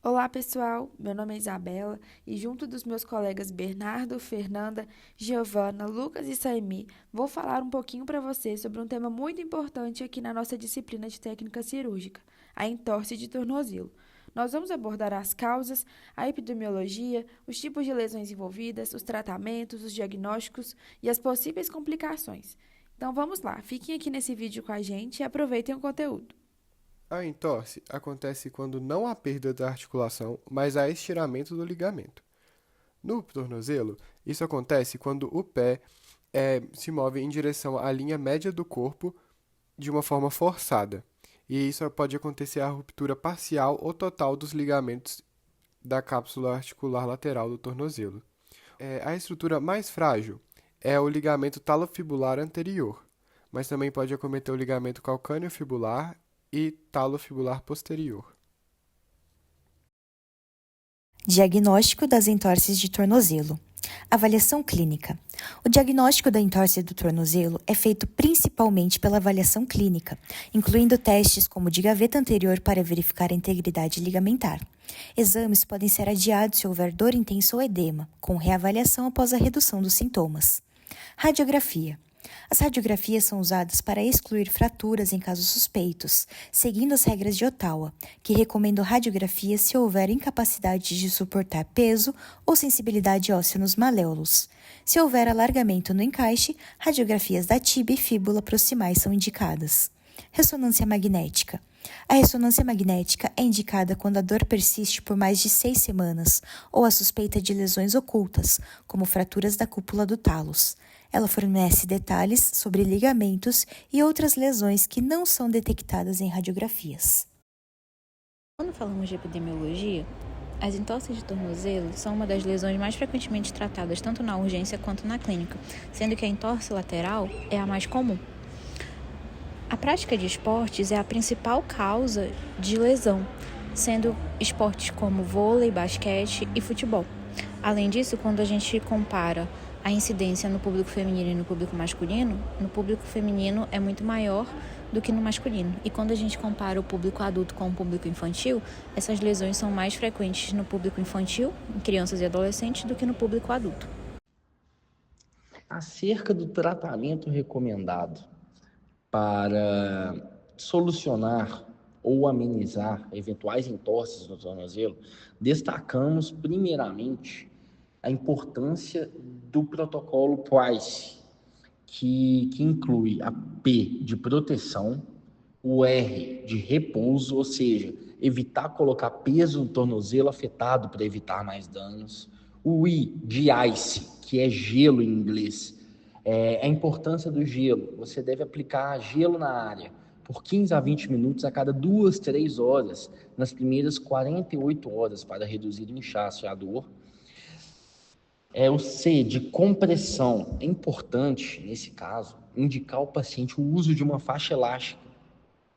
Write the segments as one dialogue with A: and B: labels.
A: Olá, pessoal. Meu nome é Isabela e, junto dos meus colegas Bernardo, Fernanda, Giovana, Lucas e Saimi, vou falar um pouquinho para vocês sobre um tema muito importante aqui na nossa disciplina de técnica cirúrgica, a entorse de tornozelo. Nós vamos abordar as causas, a epidemiologia, os tipos de lesões envolvidas, os tratamentos, os diagnósticos e as possíveis complicações. Então vamos lá, fiquem aqui nesse vídeo com a gente e aproveitem o conteúdo.
B: A entorse acontece quando não há perda da articulação, mas há estiramento do ligamento. No tornozelo, isso acontece quando o pé se move em direção à linha média do corpo de uma forma forçada. E isso pode acontecer a ruptura parcial ou total dos ligamentos da cápsula articular lateral do tornozelo. A estrutura mais frágil é o ligamento talofibular anterior, mas também pode acometer o ligamento calcâneo-fibular e talofibular posterior.
C: Diagnóstico das entorses de tornozelo. Avaliação clínica. O diagnóstico da entorse do tornozelo é feito principalmente pela avaliação clínica, incluindo testes como de gaveta anterior para verificar a integridade ligamentar. Exames podem ser adiados se houver dor intensa ou edema, com reavaliação após a redução dos sintomas. Radiografia. As radiografias são usadas para excluir fraturas em casos suspeitos, seguindo as regras de Ottawa, que recomendam radiografia se houver incapacidade de suportar peso ou sensibilidade óssea nos maléolos. Se houver alargamento no encaixe, radiografias da tíbia e fíbula proximais são indicadas. Ressonância magnética. A ressonância magnética é indicada quando a dor persiste por mais de 6 semanas ou a suspeita de lesões ocultas, como fraturas da cúpula do talos. Ela fornece detalhes sobre ligamentos e outras lesões que não são detectadas em radiografias.
D: Quando falamos de epidemiologia, as entorses de tornozelo são uma das lesões mais frequentemente tratadas tanto na urgência quanto na clínica, sendo que a entorse lateral é a mais comum. A prática de esportes é a principal causa de lesão, sendo esportes como vôlei, basquete e futebol. Além disso, quando a gente compara a incidência no público feminino e no público masculino, no público feminino é muito maior do que no masculino. E quando a gente compara o público adulto com o público infantil, essas lesões são mais frequentes no público infantil, em crianças e adolescentes, do que no público adulto.
E: Acerca do tratamento recomendado para solucionar ou amenizar eventuais entorses no tornozelo, destacamos primeiramente a importância do protocolo Price, que inclui a P de proteção, o R de repouso, ou seja, evitar colocar peso no tornozelo afetado para evitar mais danos, o I de ice, que é gelo em inglês, a importância do gelo. Você deve aplicar gelo na área por 15 a 20 minutos a cada 2, 3 horas, nas primeiras 48 horas, para reduzir o inchaço e a dor. O C de compressão. É importante, nesse caso, indicar ao paciente o uso de uma faixa elástica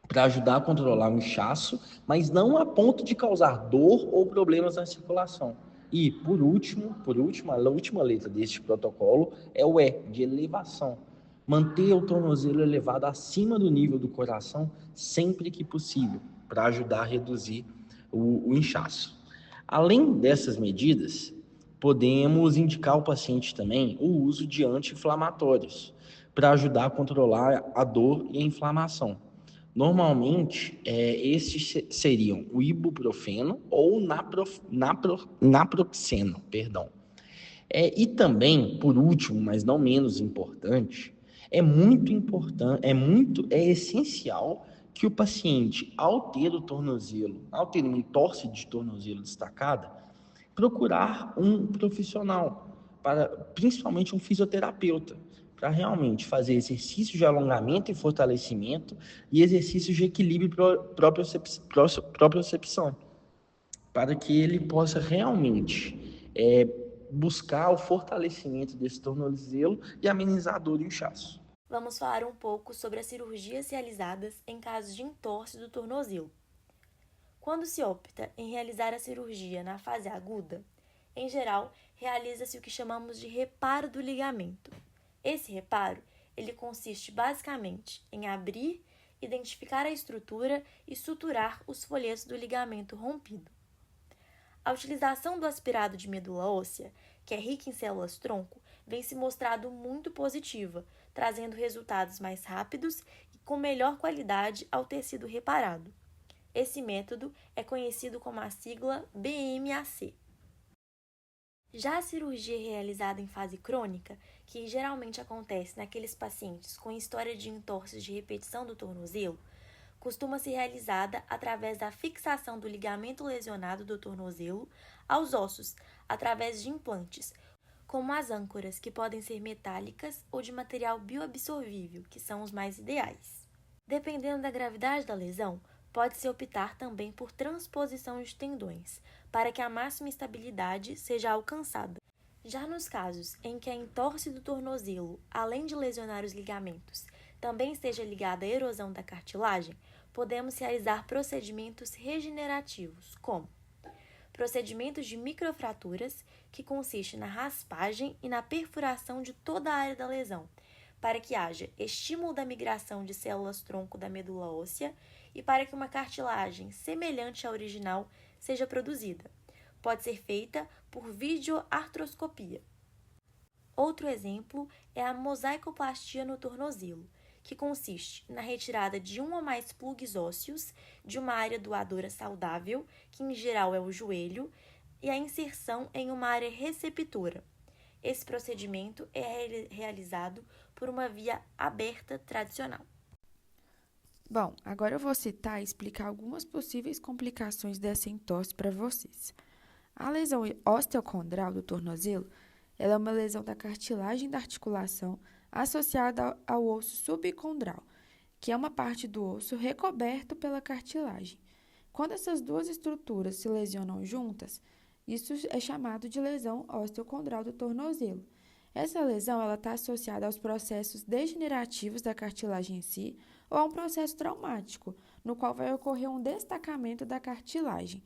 E: para ajudar a controlar o inchaço, mas não a ponto de causar dor ou problemas na circulação. E, por último, a última letra deste protocolo é o E, de elevação. Manter o tornozelo elevado acima do nível do coração sempre que possível, para ajudar a reduzir o inchaço. Além dessas medidas, podemos indicar ao paciente também o uso de anti-inflamatórios, para ajudar a controlar a dor e a inflamação. Normalmente, esses seriam o ibuprofeno ou naproxeno, perdão. E também, por último, mas não menos importante, é essencial que o paciente, ao ter uma entorse de tornozelo destacada, procurar um profissional, principalmente um fisioterapeuta, para realmente fazer exercícios de alongamento e fortalecimento e exercícios de equilíbrio e propriocepção, para que ele possa realmente buscar o fortalecimento desse tornozelo e amenizar a dor e o inchaço.
F: Vamos falar um pouco sobre as cirurgias realizadas em casos de entorse do tornozelo. Quando se opta em realizar a cirurgia na fase aguda, em geral, realiza-se o que chamamos de reparo do ligamento. Esse reparo, ele consiste basicamente em abrir, identificar a estrutura e suturar os folhetos do ligamento rompido. A utilização do aspirado de medula óssea, que é rica em células-tronco, vem se mostrado muito positiva, trazendo resultados mais rápidos e com melhor qualidade ao tecido reparado. Esse método é conhecido como a sigla BMAC. Já a cirurgia realizada em fase crônica, que geralmente acontece naqueles pacientes com história de entorses de repetição do tornozelo, costuma ser realizada através da fixação do ligamento lesionado do tornozelo aos ossos, através de implantes, como as âncoras, que podem ser metálicas ou de material bioabsorvível, que são os mais ideais. Dependendo da gravidade da lesão, pode-se optar também por transposição de tendões, para que a máxima estabilidade seja alcançada. Já nos casos em que a entorse do tornozelo, além de lesionar os ligamentos, também esteja ligada à erosão da cartilagem, podemos realizar procedimentos regenerativos, como procedimentos de microfraturas, que consiste na raspagem e na perfuração de toda a área da lesão, para que haja estímulo da migração de células-tronco da medula óssea e para que uma cartilagem semelhante à original seja produzida. Pode ser feita por videoartroscopia. Outro exemplo é a mosaicoplastia no tornozelo, que consiste na retirada de um ou mais plugs ósseos de uma área doadora saudável, que em geral é o joelho, e a inserção em uma área receptora. Esse procedimento é realizado por uma via aberta tradicional.
A: Bom, agora eu vou citar e explicar algumas possíveis complicações dessa entorse para vocês. A lesão osteocondral do tornozelo, ela é uma lesão da cartilagem da articulação associada ao osso subcondral, que é uma parte do osso recoberto pela cartilagem. Quando essas duas estruturas se lesionam juntas, isso é chamado de lesão osteocondral do tornozelo. Essa lesão está associada aos processos degenerativos da cartilagem em si ou a um processo traumático, no qual vai ocorrer um destacamento da cartilagem.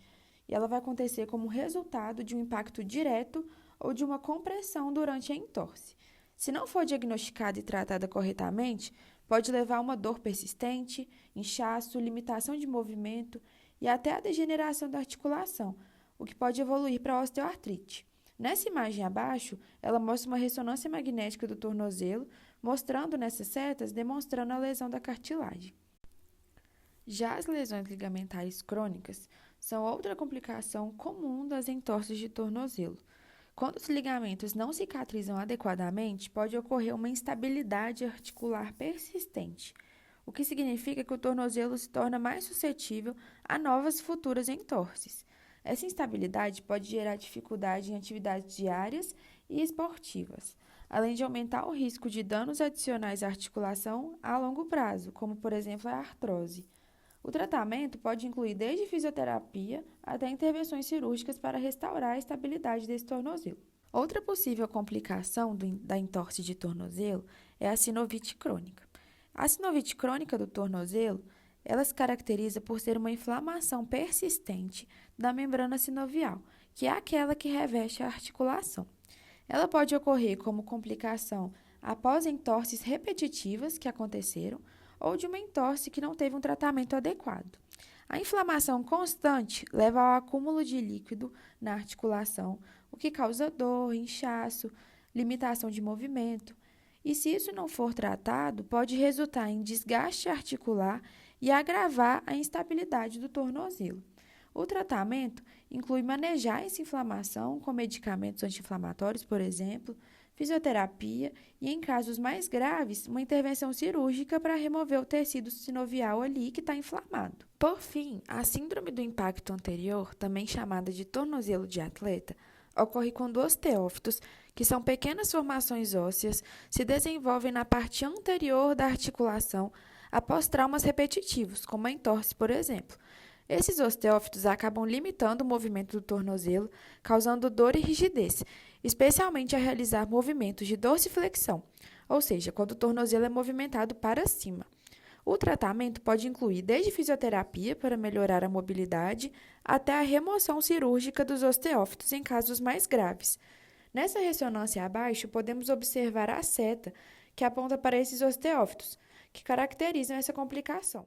A: E ela vai acontecer como resultado de um impacto direto ou de uma compressão durante a entorse. Se não for diagnosticada e tratada corretamente, pode levar a uma dor persistente, inchaço, limitação de movimento e até a degeneração da articulação, o que pode evoluir para a osteoartrite. Nessa imagem abaixo, ela mostra uma ressonância magnética do tornozelo, mostrando nessas setas, demonstrando a lesão da cartilagem. Já as lesões ligamentares crônicas são outra complicação comum das entorses de tornozelo. Quando os ligamentos não cicatrizam adequadamente, pode ocorrer uma instabilidade articular persistente, o que significa que o tornozelo se torna mais suscetível a novas futuras entorses. Essa instabilidade pode gerar dificuldade em atividades diárias e esportivas, além de aumentar o risco de danos adicionais à articulação a longo prazo, como, por exemplo, a artrose. O tratamento pode incluir desde fisioterapia até intervenções cirúrgicas para restaurar a estabilidade desse tornozelo. Outra possível complicação da entorse de tornozelo é a sinovite crônica. A sinovite crônica do tornozelo, ela se caracteriza por ser uma inflamação persistente da membrana sinovial, que é aquela que reveste a articulação. Ela pode ocorrer como complicação após entorses repetitivas que aconteceram ou de uma entorse que não teve um tratamento adequado. A inflamação constante leva ao acúmulo de líquido na articulação, o que causa dor, inchaço, limitação de movimento. E se isso não for tratado, pode resultar em desgaste articular e agravar a instabilidade do tornozelo. O tratamento inclui manejar essa inflamação com medicamentos anti-inflamatórios, por exemplo, fisioterapia e, em casos mais graves, uma intervenção cirúrgica para remover o tecido sinovial ali que está inflamado. Por fim, a síndrome do impacto anterior, também chamada de tornozelo de atleta, ocorre quando osteófitos, que são pequenas formações ósseas, se desenvolvem na parte anterior da articulação após traumas repetitivos, como a entorse, por exemplo. Esses osteófitos acabam limitando o movimento do tornozelo, causando dor e rigidez, especialmente a realizar movimentos de dorsiflexão, ou seja, quando o tornozelo é movimentado para cima. O tratamento pode incluir desde fisioterapia para melhorar a mobilidade até a remoção cirúrgica dos osteófitos em casos mais graves. Nessa ressonância abaixo, podemos observar a seta que aponta para esses osteófitos, que caracterizam essa complicação.